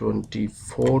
24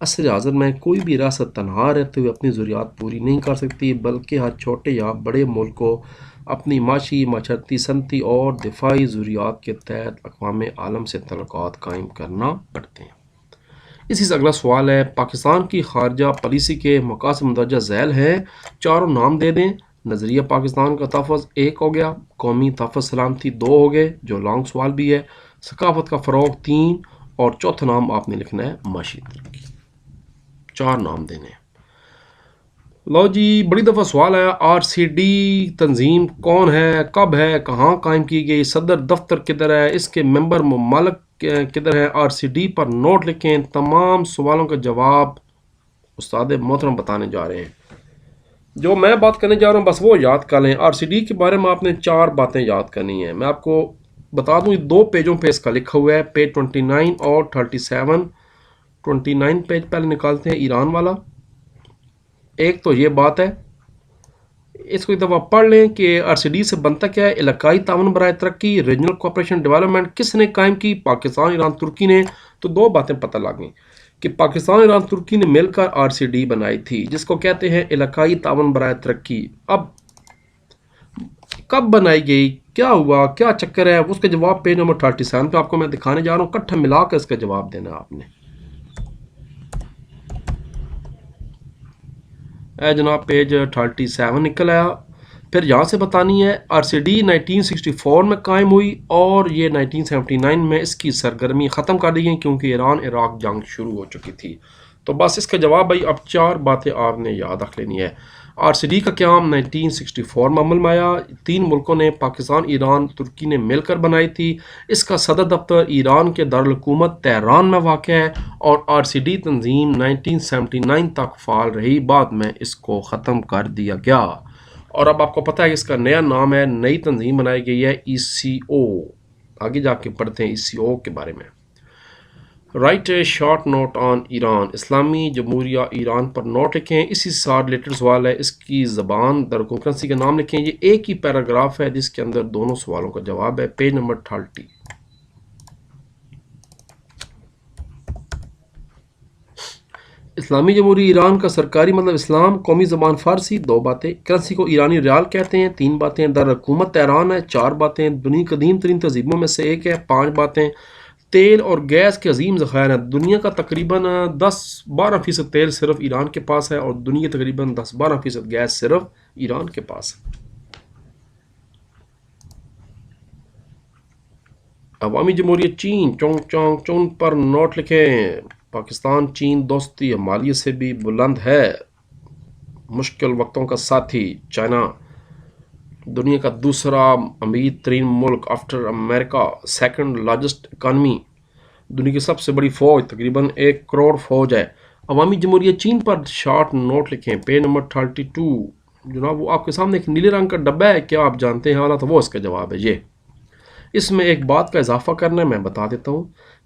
عصر حاضر میں کوئی بھی ریاست تنہا رہتے ہوئے اپنی ضروریات پوری نہیں کر سکتی، بلکہ ہر چھوٹے یا بڑے ملک کو اپنی معاشی، معاشرتی، صنعتی اور دفاعی ضروریات کے تحت اقوام عالم سے تعلقات قائم کرنا پڑتے ہیں۔ اسی سے اگلا سوال ہے، پاکستان کی خارجہ پالیسی کے مقاصد مندرجہ ذیل ہیں، چاروں نام دے دیں۔ نظریہ پاکستان کا تحفظ 1 ہو گیا، قومی تحفظ سلامتی 2 ہو گئے جو لانگ سوال بھی ہے، ثقافت کا فروغ 3، اور چوتھا نام آپ نے لکھنا ہے معاشی ترقی۔ 4 نام دینے ہیں۔ لو جی، بڑی دفعہ سوال ہے، RCD تنظیم کون ہے، کب ہے، کہاں قائم کی گئی، صدر دفتر کدھر ہے، اس کے ممبر ممالک کدھر ہے، RCD پر نوٹ لکھیں۔ تمام سوالوں کا جواب استاد محترم بتانے جا رہے ہیں۔ جو میں بات کرنے جا رہا ہوں بس وہ یاد کر لیں۔ RCD کے بارے میں آپ نے 4 باتیں یاد کرنی ہیں۔ میں آپ کو بتا دوں، یہ 2 پیجوں پہ اس کا لکھا ہوا ہے، پیج 29 اور 37۔ 29 پیج پہلے نکالتے ہیں، ایران والا۔ ایک تو یہ بات ہے، اس کو ایک دفعہ پڑھ لیں کہ RCD سے بنتا کیا ہے۔ علاقائی تعاون برائے ترقی، ریجنل کوآپریشن ڈیولپمنٹ کس نے قائم کی؟ پاکستان، ایران، ترکی نے۔ تو 2 باتیں پتہ لگ گئیں کہ پاکستان، ایران، ترکی نے مل کر RCD بنائی تھی، جس کو کہتے ہیں علاقائی تعاون برائے ترقی۔ اب کب بنائی گئی، کیا ہوا، کیا چکر ہے، اس کا جواب پیج نمبر 37 پہ آپ کو میں دکھانے جا رہا ہوں۔ کٹھا ملا کر اس کا جواب دینا آپ نے۔ جناب پیج 37 نکل آیا۔ پھر یہاں سے بتانی ہے RCD 1964 میں قائم ہوئی، اور یہ 1979 میں اس کی سرگرمی ختم کر دی گئی کیونکہ ایران عراق جنگ شروع ہو چکی تھی۔ تو بس اس کا جواب بھائی اب 4 باتیں آپ نے یاد رکھ لینی ہے۔ RCD کا قیام 1964 میں عمل میں آیا، 3 ملکوں نے، پاکستان، ایران، ترکی نے مل کر بنائی تھی۔ اس کا صدر دفتر ایران کے دارالحکومت تہران میں واقع ہے، اور RCD تنظیم 1979 تک فعال رہی، بعد میں اس کو ختم کر دیا گیا۔ اور اب آپ کو پتہ ہے اس کا نیا نام ہے، نئی تنظیم بنائی گئی ہے ECO۔ آگے جا کے پڑھتے ہیں ECO کے بارے میں۔ Right a short note on Iran, اسلامی جمہوریہ ایران پر نوٹ لکھیں۔ اسی ساتھ ریلیٹڈ سوال ہے، اس کی زبان درکن کرنسی کا نام لکھیں۔ یہ ایک ہی پیراگراف ہے جس کے اندر دونوں سوالوں کا جواب ہے، پیج نمبر 30۔ اسلامی جمہوریہ ایران کا سرکاری مطلب اسلام، قومی زبان فارسی، 2 باتیں، کرنسی کو ایرانی ریال کہتے ہیں، 3 باتیں، دارالحکومت تہران ہے، 4 باتیں، دنیا کی قدیم ترین تہذیبوں میں سے ایک ہے، 5 باتیں، تیل اور گیس کے عظیم ذخائر ہیں، دنیا کا تقریباً 10-12% تیل صرف ایران کے پاس ہے، اور دنیا کی تقریباً 10-12% گیس صرف ایران کے پاس ہے۔ عوامی جمہوریہ چین، چونگ چونگ چون پر نوٹ لکھیں۔ پاکستان چین دوستی ہمالیہ سے بھی بلند ہے، مشکل وقتوں کا ساتھی۔ چائنا دنیا کا دوسرا امیر ترین ملک آفٹر امریکہ، 2nd لارجسٹ اکانومی، دنیا کی سب سے بڑی فوج، تقریباً 1 کروڑ فوج ہے۔ عوامی جمہوریہ چین پر شارٹ نوٹ لکھیں، پیج نمبر 32۔ جناب وہ آپ کے سامنے ایک نیلے رنگ کا ڈبہ ہے، کیا آپ جانتے ہیں والا، تو وہ اس کا جواب ہے یہ۔ اس میں ایک بات کا اضافہ کرنا ہے، میں بتا دیتا ہوں۔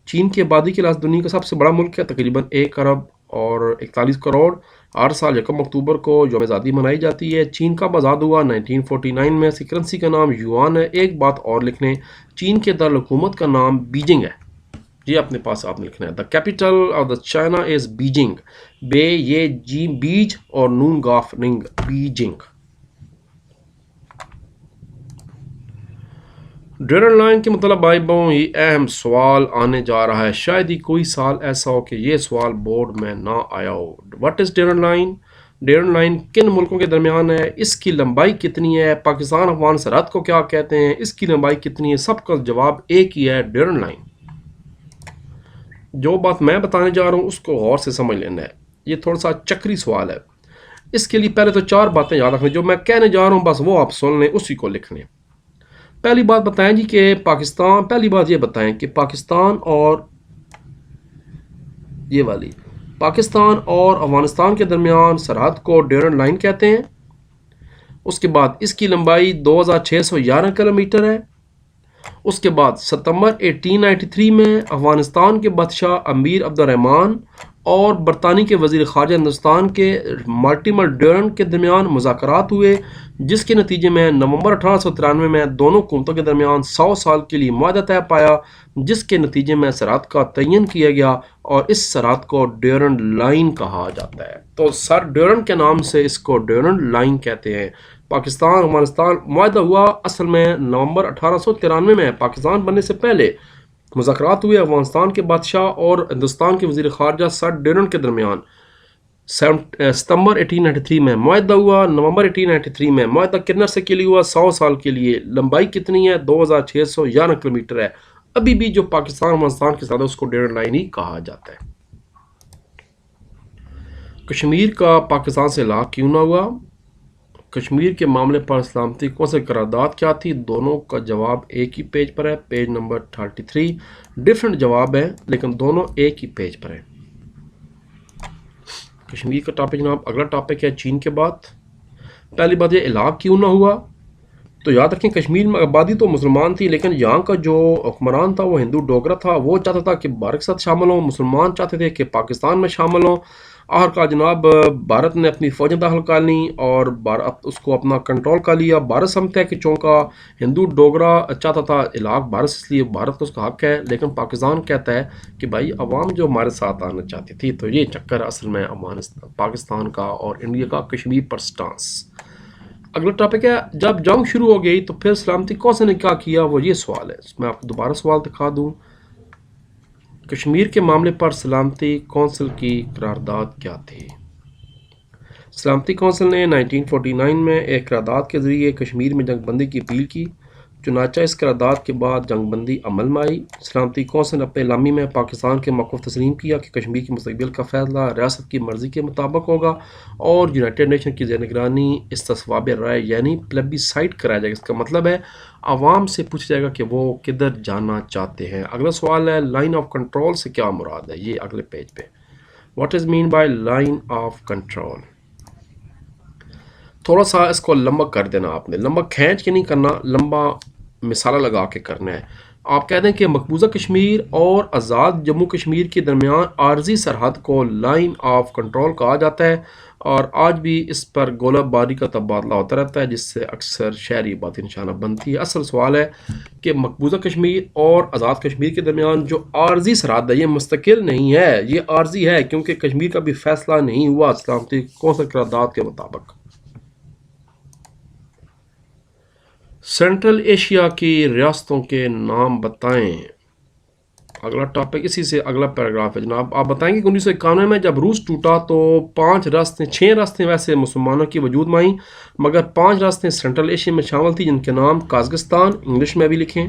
چین کی آبادی کے لحاظ دنیا کا سب سے بڑا ملک ہے، تقریباً 1 ارب اور 41 کروڑ۔ ہر سال 1 اکتوبر کو یوم آزادی منائی جاتی ہے۔ چین کب آزاد ہوا؟ 1949 میں۔ اس کی کرنسی کا نام یوان ہے۔ ایک بات اور لکھ لیں، چین کے دارالحکومت کا نام بیجنگ ہے، یہ اپنے پاس آپ نے لکھنا ہے۔ The capital of the China is Beijing, بے یہ جی بیج اور نون گاف رنگ، بیجنگ۔ ڈیرن لائن کے مطلب بھائی بہن یہ اہم سوال آنے جا رہا ہے، شاید ہی کوئی سال ایسا ہو کہ یہ سوال بورڈ میں نہ آیا ہو۔ What is Durand Line? Durand Line کن ملکوں کے درمیان ہے؟ اس کی لمبائی کتنی ہے؟ پاکستان افغان سرحد کو کیا کہتے ہیں؟ اس کی لمبائی کتنی ہے؟ سب کا جواب ایک ہی ہے، ڈیرن لائن۔ جو بات میں بتانے جا رہا ہوں اس کو غور سے سمجھ لینا ہے، یہ تھوڑا سا چکری سوال ہے۔ اس کے لیے پہلے تو 4 باتیں یاد رکھیں، جو میں کہنے جا رہا ہوں بس وہ آپ سن لیں، اسی کو لکھ لیں۔ پہلی بات بتائیں جی کہ پاکستان، پہلی بات یہ بتائیں کہ پاکستان اور یہ والی پاکستان اور افغانستان کے درمیان سرحد کو ڈیرن لائن کہتے ہیں۔ اس کے بعد اس کی لمبائی 2611 کلومیٹر ہے۔ اس کے بعد ستمبر 1893 میں افغانستان کے بادشاہ امیر عبد الرحمن اور برطانیہ کے وزیر خارجہ ہندوستان کے مارٹیمر ڈیورنٹ کے درمیان مذاکرات ہوئے، جس کے نتیجے میں نومبر 1893 میں دونوں حکومتوں کے درمیان 100 سال کے لیے معاہدہ طے پایا، جس کے نتیجے میں سرحد کا تعین کیا گیا اور اس سرحد کو ڈیورنٹ لائن کہا جاتا ہے۔ تو سر ڈیورنٹ کے نام سے اس کو ڈیورنٹ لائن کہتے ہیں۔ پاکستان افغانستان معاہدہ ہوا اصل میں نومبر 1893 میں، پاکستان بننے سے پہلے مذاکرات ہوئے افغانستان کے بادشاہ اور ہندوستان کے وزیر خارجہ سر ڈیورنٹ کے درمیان۔ ستمبر 1893 میں معاہدہ ہوا، نومبر 1893 میں معاہدہ کتنے عرصے کے لیے ہوا؟ 100 سال کے لیے۔ لمبائی کتنی ہے؟ 2611 کلومیٹر ہے۔ ابھی بھی جو پاکستان افغانستان کے ساتھ ہے اس کو ڈیورنٹ لائن ہی کہا جاتا ہے۔ کشمیر کا پاکستان سے الحاق کیوں نہ ہوا؟ کشمیر کے معاملے پر سلامتی کونسل قرارداد کیا تھی؟ دونوں کا جواب ایک ہی پیج پر ہے، پیج نمبر 33۔ ڈیفرنٹ جواب ہے لیکن دونوں ایک ہی پیج پر ہیں۔ کشمیر کا ٹاپک جناب، اگلا ٹاپک ہے چین کے بعد۔ پہلی بات یہ الحاق کیوں نہ ہوا؟ تو یاد رکھیں کشمیر میں آبادی تو مسلمان تھی، لیکن یہاں کا جو حکمران تھا وہ ہندو ڈوگرا تھا، وہ چاہتا تھا کہ بھارت کے ساتھ شامل ہوں، مسلمان چاہتے تھے کہ پاکستان میں شامل ہوں۔ آخرکار جناب بھارت نے اپنی فوجیں داخل کر لیں اور اس کو اپنا کنٹرول کر لیا۔ بھارت سمجھتا ہے کہ چونکہ ہندو ڈوگرا چاہتا تھا الحاق بھارت سے، اس لیے بھارت کو اس کا حق ہے، لیکن پاکستان کہتا ہے کہ بھائی عوام جو ہمارے ساتھ آنا چاہتی تھی۔ تو یہ چکر اصل میں پاکستان کا اور انڈیا کا کشمیر پر سٹانس۔ اگلا ٹاپک ہے جب جنگ شروع ہو گئی تو پھر سلامتی کونسل نے کیا کیا؟ وہ یہ سوال ہے، میں آپ کو دوبارہ سوال دکھا دوں۔ کشمیر کے معاملے پر سلامتی کونسل کی قرارداد کیا تھی؟ سلامتی کونسل نے 1949 میں ایک قرارداد کے ذریعے کشمیر میں جنگ بندی کی اپیل کی، چنانچہ اس قرارداد کے بعد جنگ بندی عمل میں آئی۔ سلامتی کونسل نے اپنے اعلامیے میں پاکستان کے موقف تسلیم کیا کہ کشمیر کے مستقبل کا فیصلہ ریاست کی مرضی کے مطابق ہوگا اور یونائٹڈ نیشن کی زیر نگرانی استصواب رائے یعنی پلیبیسائٹ کرایا جائے گا۔ اس کا مطلب ہے عوام سے پوچھا جائے گا کہ وہ کدھر جانا چاہتے ہیں۔ اگلا سوال ہے لائن آف کنٹرول سے کیا مراد ہے؟ یہ اگلے پیج پہ، what is mean by line of control. تھوڑا سا اس کو لمبا کر دینا، آپ نے لمبا کھینچ کے نہیں کرنا، لمبا مثالہ لگا کے کرنا ہے۔ آپ کہہ دیں کہ مقبوضہ کشمیر اور آزاد جموں کشمیر کے درمیان عارضی سرحد کو لائن آف کنٹرول کہا جاتا ہے، اور آج بھی اس پر گولہ باری کا تبادلہ ہوتا رہتا ہے، جس سے اکثر شہری آبادی نشانہ بنتی ہے۔ اصل سوال ہے کہ مقبوضہ کشمیر اور آزاد کشمیر کے درمیان جو عارضی سرحد ہے یہ مستقل نہیں ہے، یہ عارضی ہے، کیونکہ کشمیر کا بھی فیصلہ نہیں ہوا سلامتی کونسل قرارداد کے مطابق۔ سینٹرل ایشیا کی ریاستوں کے نام بتائیں۔ اگلا ٹاپک اسی سے اگلا پیراگراف ہے جناب، آپ بتائیں گے کہ 1991 میں جب روس ٹوٹا تو 6 ریاستیں ویسے مسلمانوں کی وجود میں آئیں، مگر 5 ریاستیں سینٹرل ایشیا میں شامل تھیں، جن کے نام قازقستان، انگلش میں بھی لکھیں،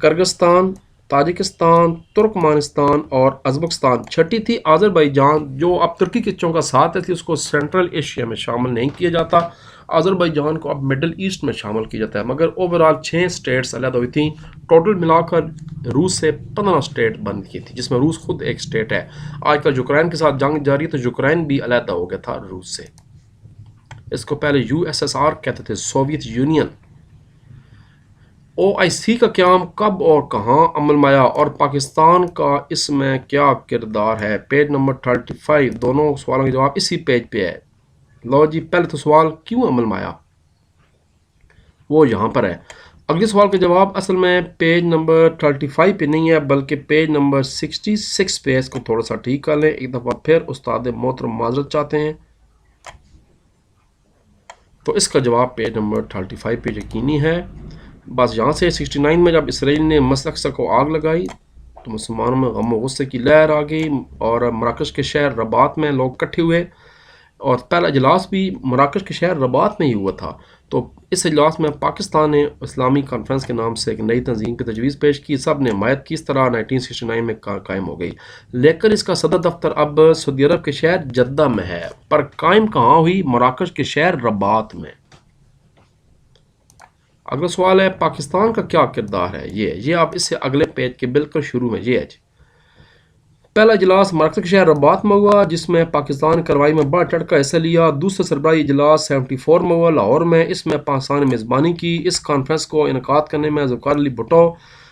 کرغستان، تاجکستان، ترکمانستان اور ازبکستان۔ چھٹی تھی آذربائیجان، جو اب ترکی کے چونکہ ساتھ ہے، اس لیے اس کو سینٹرل ایشیا میں شامل نہیں کیا جاتا۔ آذربائیجان کو اب مڈل ایسٹ میں شامل کیا جاتا ہے، مگر اوورال 6 اسٹیٹس علیحدہ ہوئی تھیں۔ ٹوٹل ملا کر روس سے 15 اسٹیٹ بند کی تھی، جس میں روس خود ایک اسٹیٹ ہے۔ آج کل یوکرین کے ساتھ جنگ جاری ہے تو یوکرین بھی علیحدہ ہو گیا تھا روس سے۔ اس کو پہلے USSR کہتے تھے، سوویت یونین۔ OIC کا قیام کب اور کہاں عمل میں آیا اور پاکستان کا اس میں کیا کردار ہے؟ Page number 35۔ دونوں سوالوں کے جواب اسی پیج پہ ہے۔ لو جی، پہلے تو سوال کیوں عمل میں آیا وہ یہاں پر ہے۔ اگلے سوال کا جواب اصل میں پیج نمبر 35 پہ نہیں ہے بلکہ پیج نمبر 66 پہ ہے۔ اس کو تھوڑا سا ٹھیک کر لیں، ایک دفعہ پھر استاد محترم معذرت چاہتے ہیں۔ تو اس کا جواب پیج نمبر 35 پہ یقینی ہے۔ بس یہاں سے 69 میں جب اسرائیل نے مسجد اقصی کو آگ لگائی تو مسلمانوں میں غم و غصے کی لہر آ گئی اور مراکش کے شہر رباط میں لوگ اکٹھے ہوئے، اور پہلا اجلاس بھی مراکش کے شہر رباط میں ہی ہوا تھا۔ تو اس اجلاس میں پاکستان نے اسلامی کانفرنس کے نام سے ایک نئی تنظیم کی تجویز پیش کی، سب نے حمایت کی، اس طرح 1969 میں قائم ہو گئی، لیکن اس کا صدر دفتر اب سعودی عرب کے شہر جدہ میں ہے، پر قائم کہاں ہوئی؟ مراکش کے شہر رباط میں۔ اگلا سوال ہے پاکستان کا کیا کردار ہے؟ یہ آپ اس سے اگلے پیج کے بالکل شروع میں یہ ہے۔ پہلا اجلاس مراکش کے شہر رباط میں ہوا، جس میں پاکستان کارروائی میں بڑھ چڑھ کر حصہ لیا۔ دوسرا سربراہی اجلاس 74 میں ہوا لاہور میں، اس میں پاکستان نے میزبانی کی۔ اس کانفرنس کو انعقاد کرنے میں ذوالفقار علی بھٹو،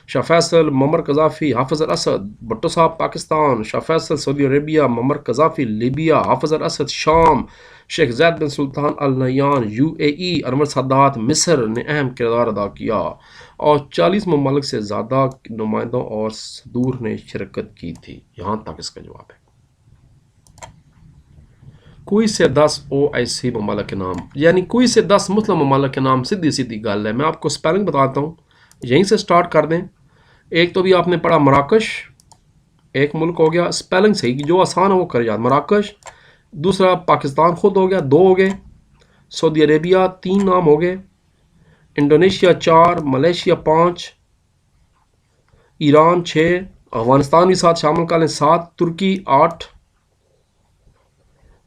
شاہ فیصل معمر قذافی حافظ الاسد بھٹو صاحب پاکستان، شاہ فیصل سعودی عربیہ، معمر قذافی لیبیا، حافظ الاسد شام، شیخ زید بن سلطان ال نہیان UAE، انور سادات مصر نے اہم کردار ادا کیا اور 40 ممالک سے زیادہ نمائندوں اور صدور نے شرکت کی تھی۔ یہاں تک اس کا جواب ہے۔ کوئی سے 10 OIC ممالک کے نام، یعنی کوئی سے 10 مسلم ممالک کے نام، سیدھی سیدھی گل ہے۔ میں آپ کو سپیلنگ بتاتا ہوں، یہیں سے سٹارٹ کر دیں۔ ایک تو بھی آپ نے پڑھا مراکش، ایک ملک ہو گیا، سپیلنگ صحیح جو آسان ہے وہ کر یاد، مراکش۔ دوسرا پاکستان خود ہو گیا، 2 ہو گئے۔ سعودی عربیہ 3 نام ہو گئے، انڈونیشیا 4، ملیشیا 5، ایران 6، افغانستان بھی ساتھ شامل کر لیں 7، ترکی 8،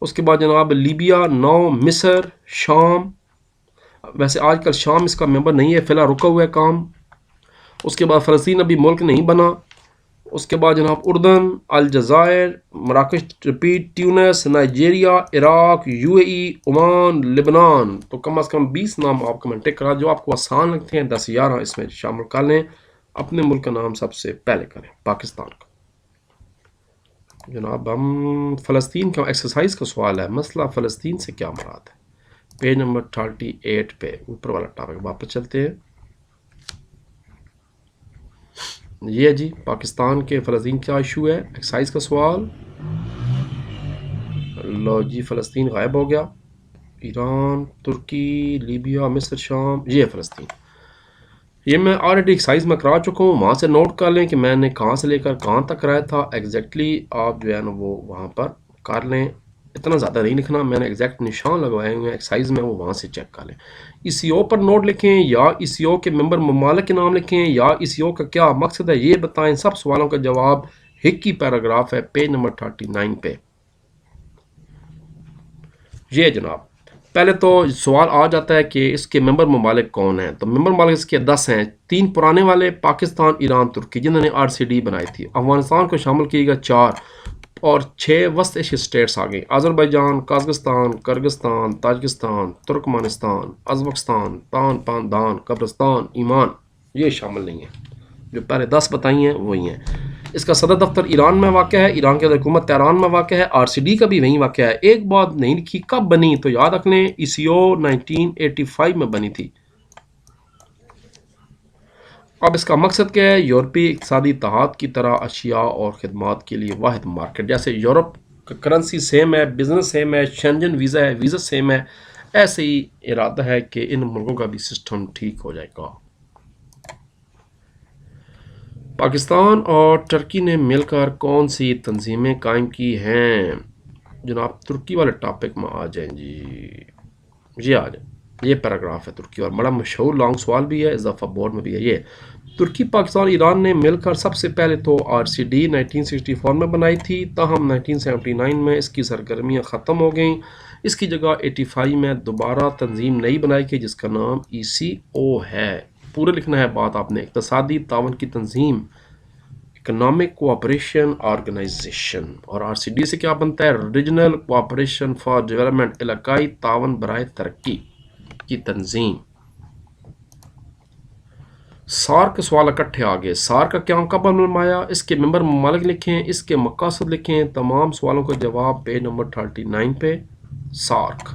اس کے بعد جناب لیبیا 9، مصر، شام، ویسے آج کل شام اس کا ممبر نہیں ہے، فی الحال رکا ہوا ہے کام۔ اس کے بعد فلسطین ابھی ملک نہیں بنا۔ اس کے بعد جناب اردن، الجزائر، مراکش repeat, tunes, Nigeria, Iraq, UAE، Oman, لبنان۔ تو کم از کم 20 نام آپ کمنٹ کرا، جو آپ کو آسان لگتے ہیں 10-11 اس میں شامل کر لیں۔ اپنے ملک کا نام سب سے پہلے کریں، پاکستان کا۔ جناب ہم فلسطین کا ایکسرسائز کا سوال ہے، مسئلہ فلسطین سے کیا مراد ہے؟ پیج نمبر 38 پہ اوپر والا ٹاپک واپس چلتے ہیں۔ یہ جی پاکستان کے فلسطین کیا ایشو ہے، ایکسرسائز کا سوال۔ لو جی فلسطین غائب ہو گیا، ایران، ترکی، لیبیا، مصر، شام، یہ فلسطین۔ یہ میں آلریڈی ایکسرسائز میں کرا چکا ہوں، وہاں سے نوٹ کر لیں کہ میں نے کہاں سے لے کر کہاں تک کرایا تھا ایگزیکٹلی۔ آپ جو ہے نا وہ وہاں پر کر لیں، اتنا زیادہ نہیں لکھنا، میں نے ایگزیکٹ نشان لگوائے ہوئے ہیں ایکسرسائز میں، وہ وہاں سے چیک کر لیں۔ ECO پر نوٹ لکھیں، یا ECO کے ممبر ممالک کے نام لکھیں، یا ECO کا کیا مقصد ہے یہ بتائیں۔ سب سوالوں کا جواب ہکی پیراگراف ہے پیج نمبر 39 پہ۔ یہ جناب پہلے تو سوال آ جاتا ہے کہ اس کے ممبر ممالک کون ہیں، تو ممبر ممالک اس کے 10 ہیں، 3 پرانے والے پاکستان، ایران، ترکی، جنہوں نے RCD بنائی تھی۔ افغانستان کو شامل کیے گا 4 اور 6 وسط ایشیا سٹیٹس آ گئی، Azerbaijan, Kazakhstan, Kyrgyzstan, Tajikistan, Turkmenistan, Uzbekistan, دان، قبرستان، ایمان، یہ شامل نہیں ہیں۔ جو پہلے 10 بتائی ہیں وہی ہیں۔ اس کا صدر دفتر ایران میں واقع ہے، ایران کے حکومت تہران میں واقع ہے، RCD کا بھی وہیں واقع ہے۔ ایک بات نہیں لکھی کب بنی، تو یاد رکھ لیں ECO 1985 میں بنی تھی۔ اب اس کا مقصد کیا ہے؟ یورپی اقتصادی اتحاد کی طرح اشیاء اور خدمات کے لیے واحد مارکیٹ، جیسے یورپ کا کرنسی سیم ہے، بزنس سیم ہے، شنجن ویزا ہے، ویزا سیم ہے، ایسے ہی ارادہ ہے کہ ان ملکوں کا بھی سسٹم ٹھیک ہو جائے گا۔ پاکستان اور ترکی نے مل کر کون سی تنظیمیں قائم کی ہیں؟ جناب ترکی والے ٹاپک میں آ جائیں جی، یہ آ جائیں، یہ پیراگراف ہے ترکی، اور بڑا مشہور لانگ سوال بھی ہے، اضافہ بورڈ میں بھی ہے۔ یہ ترکی، پاکستان، ایران نے مل کر سب سے پہلے تو RCD 1964 میں بنائی تھی، تاہم 1979 میں اس کی سرگرمیاں ختم ہو گئیں۔ اس کی جگہ 85 میں دوبارہ تنظیم نئی بنائی گئی جس کا نام ECO ہے۔ پورے لکھنا ہے بات آپ نے، اقتصادی تعاون کی تنظیم، اکنامک کوآپریشن آرگنائزیشن، اور RCD سے کیا بنتا ہے؟ ریجنل کوآپریشن فار ڈیولپمنٹ، علاقائی تعاون برائے ترقی کی تنظیم۔ سارک کے سوال اکٹھے آگے، سارک کا کیا کب عمل میں آیا؟ اس کے ممبر ممالک لکھیں، اس کے مقاصد لکھیں، تمام سوالوں کا جواب پیج نمبر 39 پہ۔ سارک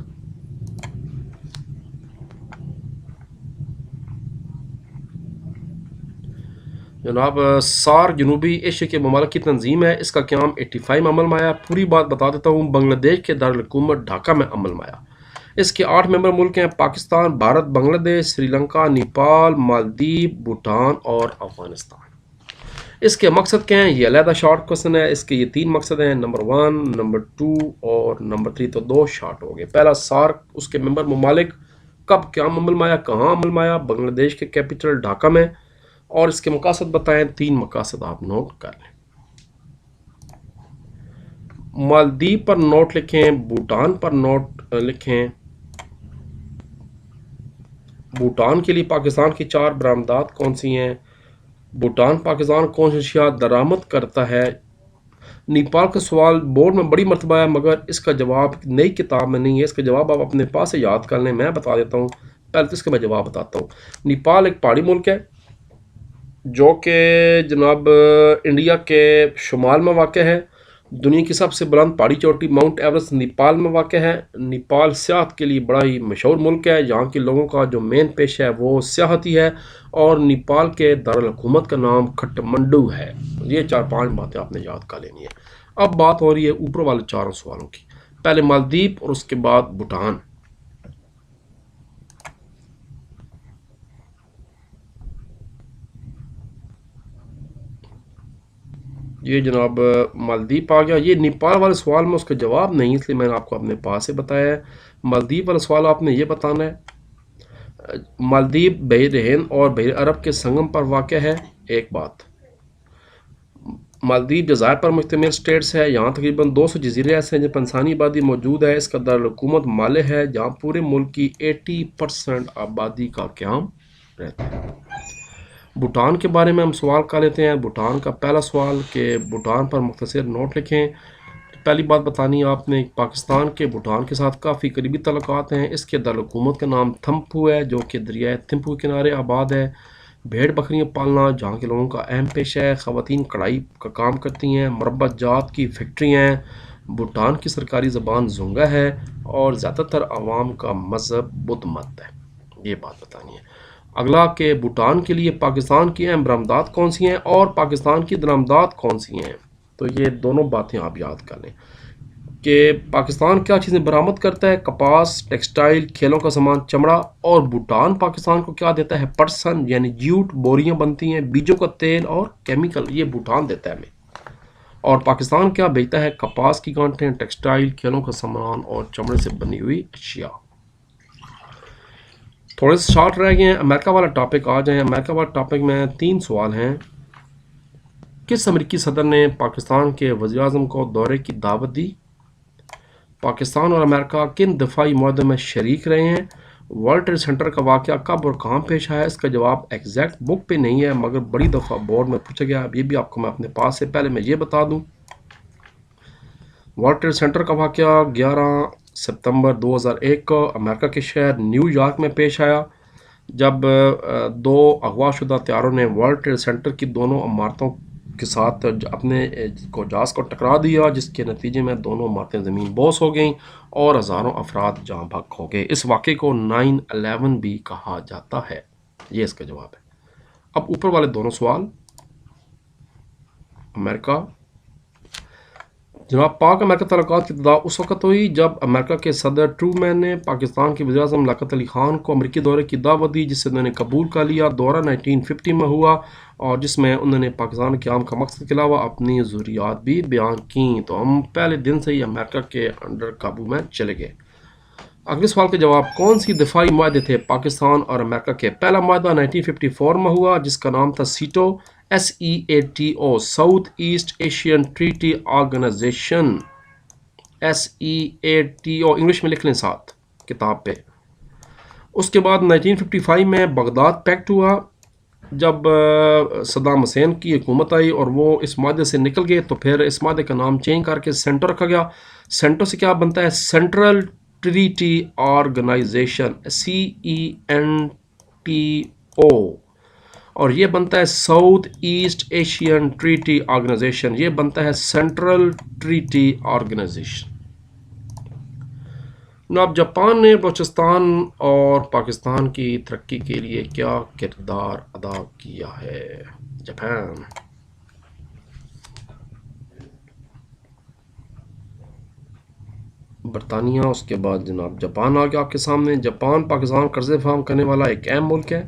جناب، سارک جنوبی ایشیا کے ممالک کی تنظیم ہے، اس کا قیام 85 میں عمل میں آیا۔ پوری بات بتا دیتا ہوں، بنگلہ دیش کے دارالحکومت ڈھاکہ میں عمل میں آیا۔ اس کے 8 ممبر ملک ہیں، پاکستان، بھارت، بنگلہ دیش، سری لنکا، نیپال، مالدیپ، بھوٹان اور افغانستان۔ اس کے مقصد کیا ہیں؟ یہ علیحدہ شارٹ کوسچن ہے، اس کے یہ 3 مقصد ہیں، نمبر 1، نمبر 2 اور نمبر 3، تو 2 شارٹ ہو گئے۔ پہلا سارک، اس کے ممبر ممالک کب کیا عمل میں آیا، کہاں عمل میں آیا؟ بنگلہ دیش کے کیپٹل ڈھاکہ میں، اور اس کے مقاصد بتائیں، 3 مقاصد آپ نوٹ کر لیں۔ مالدیپ پر نوٹ لکھیں، بھوٹان پر نوٹ لکھیں۔ بھوٹان کے لیے پاکستان کی 4 برآمدات کون سی ہیں؟ بھوٹان پاکستان کون سی اشیاء درآمد کرتا ہے؟ نیپال کا سوال بورڈ میں بڑی مرتبہ ہے، مگر اس کا جواب نئی کتاب میں نہیں ہے، اس کا جواب آپ اپنے پاس سے یاد کر لیں، میں بتا دیتا ہوں، پہلے تو اس کا میں جواب بتاتا ہوں۔ نیپال ایک پہاڑی ملک ہے، جو کہ جناب انڈیا کے شمال میں واقع ہے. دنیا کی سب سے بلند پہاڑی چوٹی ماؤنٹ ایورسٹ نیپال میں واقع ہے. نیپال سیاحت کے لیے بڑا ہی مشہور ملک ہے. یہاں کے لوگوں کا جو مین پیشہ ہے وہ سیاحتی ہے، اور نیپال کے دارالحکومت کا نام کھٹمنڈو ہے. یہ 4-5 باتیں آپ نے یاد کر لینی ہے. اب بات ہو رہی ہے اوپر والے 4 سوالوں کی. پہلے مالدیپ اور اس کے بعد بھوٹان. یہ جناب مالدیپ آ گیا. یہ نیپال والے سوال میں اس کا جواب نہیں، اس لیے میں نے آپ کو اپنے پاس سے بتایا ہے. مالدیپ والا سوال آپ نے یہ بتانا ہے. مالدیپ بحر ہند اور بحر عرب کے سنگم پر واقع ہے. ایک بات. مالدیپ جزائر پر مشتمل اسٹیٹس ہے. یہاں تقریباً 200 جزیرے ایسے ہیں جن پر انسانی آبادی موجود ہے. اس کا دارالحکومت مالے ہے، جہاں پورے ملک کی 80% آبادی کا قیام رہتا ہے. بھوٹان کے بارے میں ہم سوال کر لیتے ہیں. بھوٹان کا پہلا سوال کہ بھوٹان پر مختصر نوٹ لکھیں. پہلی بات بتانی ہے آپ نے، پاکستان کے بھوٹان کے ساتھ کافی قریبی تعلقات ہیں. اس کے دارالحکومت کا نام تھمپو ہے، جو کہ دریائے تھمپو کے کنارے آباد ہے. بھیڑ بکریاں پالنا جہاں کے لوگوں کا اہم پیشہ ہے. خواتین کڑھائی کا کام کرتی ہیں. مربع جات کی فیکٹری ہیں. بھوٹان کی سرکاری زبان زونگا ہے، اور زیادہ تر عوام کا مذہب بدھ مت ہے. یہ بات بتانی ہے. اگلا کہ بھوٹان کے لیے پاکستان کی اہم برآمدات کون سی ہیں اور پاکستان کی درآمدات کون سی ہیں. تو یہ دونوں باتیں آپ یاد کر لیں کہ پاکستان کیا چیزیں برآمد کرتا ہے: کپاس، ٹیکسٹائل، کھیلوں کا سامان، چمڑا. اور بھوٹان پاکستان کو کیا دیتا ہے: پٹسن یعنی جوٹ، بوریاں بنتی ہیں، بیجوں کا تیل اور کیمیکل. یہ بھوٹان دیتا ہے ہمیں. اور پاکستان کیا بیچتا ہے: کپاس کی گانٹھیں، ٹیکسٹائل، کھیلوں کا سامان اور چمڑے سے بنی ہوئی اشیاء. تھوڑے سے شارٹ رہ گئے ہیں. امریکہ والا ٹاپک آ جائیں. امریکہ والا ٹاپک میں 3 سوال ہیں. کس امریکی صدر نے پاکستان کے وزیر اعظم کو دورے کی دعوت دی؟ پاکستان اور امریکہ کن دفاعی معاہدے میں شریک رہے ہیں؟ ورلڈ ٹریڈ سینٹر کا واقعہ کب اور کہاں پیش آیا؟ اس کا جواب ایگزیکٹ بک پہ نہیں ہے، مگر بڑی دفعہ بورڈ میں پوچھا گیا. اب یہ بھی آپ کو میں اپنے پاس سے پہلے میں یہ بتا دوں. ورلڈ ٹریڈ سینٹر کا واقعہ 11 ستمبر 2001 کو امریکہ کے شہر نیو یارک میں پیش آیا، جب 2 اغوا شدہ طیاروں نے ورلڈ ٹریڈ سینٹر کی دونوں عمارتوں کے ساتھ اپنے جہاز کو ٹکرا دیا، جس کے نتیجے میں دونوں عمارتیں زمین بوس ہو گئیں اور ہزاروں افراد جاں بحق ہو گئے. اس واقعے کو 9/11 بھی کہا جاتا ہے. یہ اس کا جواب ہے. اب اوپر والے دونوں سوال. امریکہ جناب، پاک امریکہ تعلقات کی ابتدا اس وقت ہوئی جب امریکہ کے صدر ٹرومین نے پاکستان کے وزیر اعظم لیاقت علی خان کو امریکی دورے کی دعوت دی، جس سے انہوں نے قبول کر لیا. دورہ 1950 میں ہوا، اور جس میں انہوں نے پاکستان قیام کا مقصد کے علاوہ اپنی ضروریات بھی بیان کیں. تو ہم پہلے دن سے ہی امریکہ کے انڈر قابو میں چلے گئے. اگلے سوال کا جواب: کون سی دفاعی معاہدے تھے پاکستان اور امریکہ کے؟ پہلا معاہدہ 1954 میں ہوا، جس کا نام تھا SEATO, SEATO، South East Asian Treaty Organization. SEATO English میں لکھ لیں ساتھ کتاب پہ. اس کے بعد 1955 میں بغداد پیکٹ ہوا، جب صدام حسین کی حکومت آئی اور وہ اس معاہدے سے نکل گئے، تو پھر اس معاہدے کا نام چینج کر کے سینٹو رکھا گیا. سینٹو سے کیا بنتا ہے؟ Central Treaty Organization, CENTO. اور یہ بنتا ہے South East Asian Treaty Organization. یہ بنتا ہے سینٹرل ٹریٹی آرگنائزیشن. اب جاپان نے بلوچستان اور پاکستان کی ترقی کے لیے کیا کردار ادا کیا ہے؟ جاپان. برطانیہ، اس کے بعد جناب جاپان آ گیا آپ کے سامنے. جاپان پاکستان قرضے فراہم کرنے والا ایک اہم ملک ہے.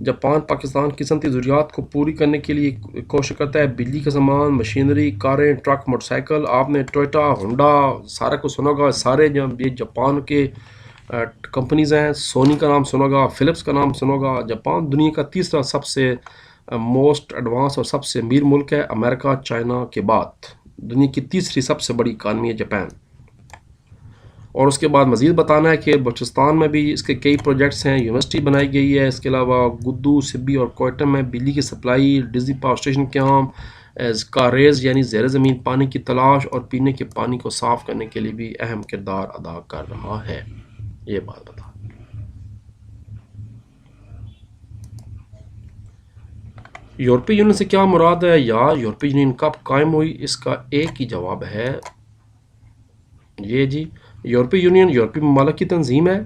جاپان پاکستان کی صنعتی ضروریات کو پوری کرنے کے لیے کوشش کرتا ہے. بجلی کا سامان، مشینری، کاریں، ٹرک، موٹر سائیکل. آپ نے ٹوئٹا، ہونڈا سارا کچھ سنا ہوگا. سارے یہ جاپان کے کمپنیز ہیں. سونی کا نام سنا ہوگا، فلپس کا نام سنا ہوگا. جاپان دنیا کا تیسرا سب سے موسٹ ایڈوانس اور سب سے امیر ملک ہے، امریکہ چائنا کے بعد. دنیا کی تیسری سب سے بڑی اکانومی ہے جاپان. اور اس کے بعد مزید بتانا ہے کہ بلوچستان میں بھی اس کے کئی پروجیکٹس ہیں. یونیورسٹی بنائی گئی ہے. اس کے علاوہ گدو، سبی اور کوئٹہ میں بجلی کی سپلائی، ڈیزنی پاور اسٹیشن قیام، کاریز یعنی زیر زمین پانی کی تلاش اور پینے کے پانی کو صاف کرنے کے لیے بھی اہم کردار ادا کر رہا ہے. یہ بات بتا. یورپی یونین سے کیا مراد ہے یا یورپی یونین کب قائم ہوئی؟ اس کا ایک ہی جواب ہے یہ جی، یورپی یونین یورپی ممالک کی تنظیم ہے۔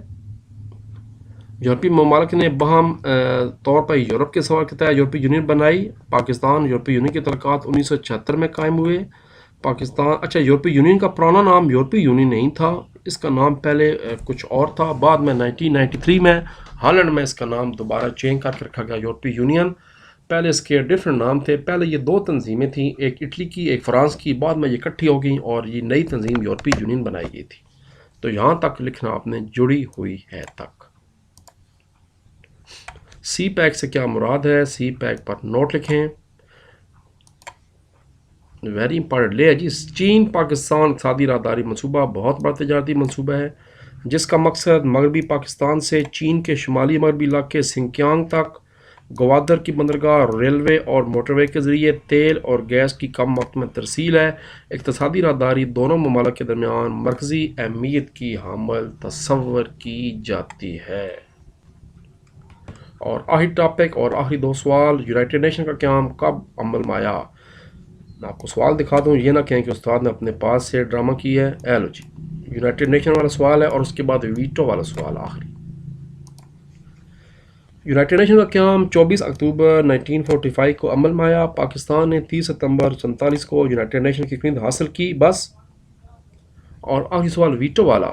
یورپی ممالک نے باہم طور پر یورپ کے سوا کے تحت یورپی یونین بنائی۔ پاکستان یورپی یونین کے تعلقات 1976 میں قائم ہوئے۔ پاکستان اچھا، یورپی یونین کا پرانا نام یورپی یونین نہیں تھا، اس کا نام پہلے کچھ اور تھا، بعد میں 1993 میں ہالینڈ میں اس کا نام دوبارہ چینج کر کے رکھا گیا یورپی یونین۔ پہلے اس کے ڈفرینٹ نام تھے، پہلے یہ دو تنظیمیں تھیں، ایک اٹلی کی ایک فرانس کی، بعد میں یہ اکٹھی ہو گئیں اور یہ نئی تنظیم یورپی یونین بنائی گئی تھی۔ تو یہاں تک لکھنا آپ نے جڑی ہوئی ہے تک۔ سی پیک سے کیا مراد ہے؟ سی پیک پر نوٹ لکھیں، ویری امپارٹنٹ۔ لے جی، چین پاکستان اقتصادی راہداری منصوبہ بہت بڑا تجارتی منصوبہ ہے جس کا مقصد مغربی پاکستان سے چین کے شمالی مغربی علاقے سنکیانگ تک گوادر کی بندرگاہ، ریلوے اور موٹر وے کے ذریعے تیل اور گیس کی کم وقت میں ترسیل ہے۔ اقتصادی راہداری دونوں ممالک کے درمیان مرکزی اہمیت کی حامل تصور کی جاتی ہے۔ اور آخری ٹاپک اور آخری دو سوال، یونائٹڈ نیشن کا قیام کب عمل میں آیا؟ میں آپ کو سوال دکھا دوں، یہ نہ کہیں کہ استاد نے اپنے پاس سے ڈرامہ کی ہے۔ اے لو جی، یونائٹڈ نیشن والا سوال ہے اور اس کے بعد ویٹو والا سوال آخری۔ یونائٹڈ نیشن کا قیام 24 اکتوبر 1945 کو عمل میں آیا۔ پاکستان نے 30 ستمبر 1947 کو یونائٹڈ نیشن کی خدمت حاصل کی، بس۔ اور آخری سوال ویٹو والا،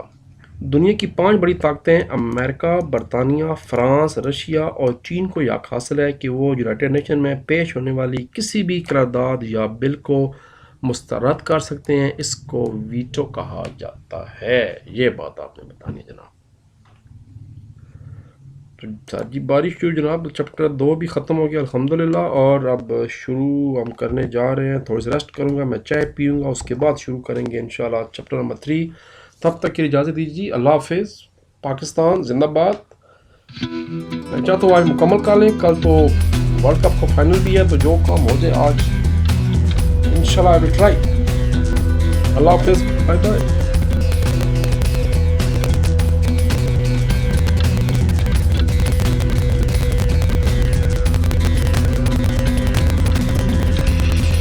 دنیا کی 5 بڑی طاقتیں امریکہ، برطانیہ، فرانس، رشیا اور چین کو یہ حق حاصل ہے کہ وہ یونائٹڈ نیشن میں پیش ہونے والی کسی بھی قرارداد یا بل کو مسترد کر سکتے ہیں، اس کو ویٹو کہا جاتا ہے۔ یہ بات آپ نے بتانی ہے جناب۔ تو جی بارش شروع جناب، چیپٹر 2 بھی ختم ہو گیا الحمدللہ، اور اب شروع ہم کرنے جا رہے ہیں۔ تھوڑی سی ریسٹ کروں گا، میں چائے پیوں گا، اس کے بعد شروع کریں گے انشاءاللہ چیپٹر نمبر 3۔ تب تک کی اجازت دیجیے، اللہ حافظ، پاکستان زندہ باد۔ میں چاہتا ہوں آج مکمل کر لیں، کل تو ورلڈ کپ کا فائنل بھی ہے، تو جو کام ہو جائے آج انشاءاللہ I will try۔ اللہ حافظ، بائے بائے۔